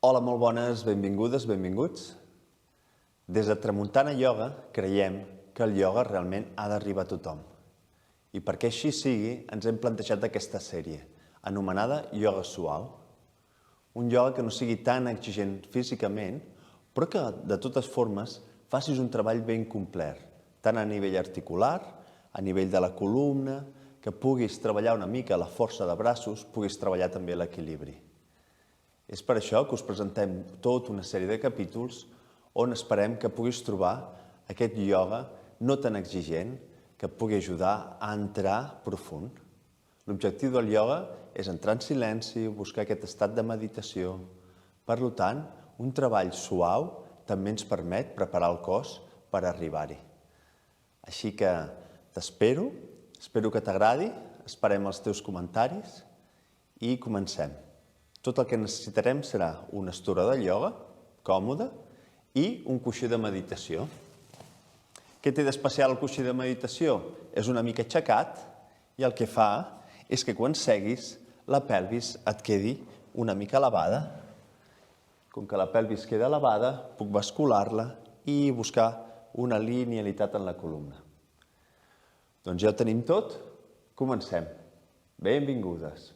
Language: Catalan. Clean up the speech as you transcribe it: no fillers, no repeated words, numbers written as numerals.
Hola, molt bones, benvingudes, benvinguts. Des de Tramuntana Ioga creiem que el ioga realment ha d'arribar a tothom. I perquè així sigui, ens hem plantejat aquesta sèrie, anomenada Ioga Suau. Un ioga que no sigui tan exigent físicament, però que, de totes formes, facis un treball ben complet, tant a nivell articular, a nivell de la columna, que puguis treballar una mica la força de braços, puguis treballar també l'equilibri. És per això que us presentem tota una sèrie de capítols on esperem que puguis trobar aquest ioga no tan exigent que et pugui ajudar a entrar profund. L'objectiu del ioga és entrar en silenci, buscar aquest estat de meditació. Per tant, un treball suau també ens permet preparar el cos per arribar-hi. Així que t'espero, espero que t'agradi, esperem els teus comentaris i comencem. Tot el que necessitarem serà una estona de ioga, còmoda, i un coixí de meditació. Què té d'especial el coixí de meditació? És una mica aixecat i el que fa és que quan seguis la pelvis et quedi una mica elevada. Com que la pelvis queda elevada, puc bascular-la i buscar una linealitat en la columna. Doncs ja ho tenim tot, comencem. Benvingudes.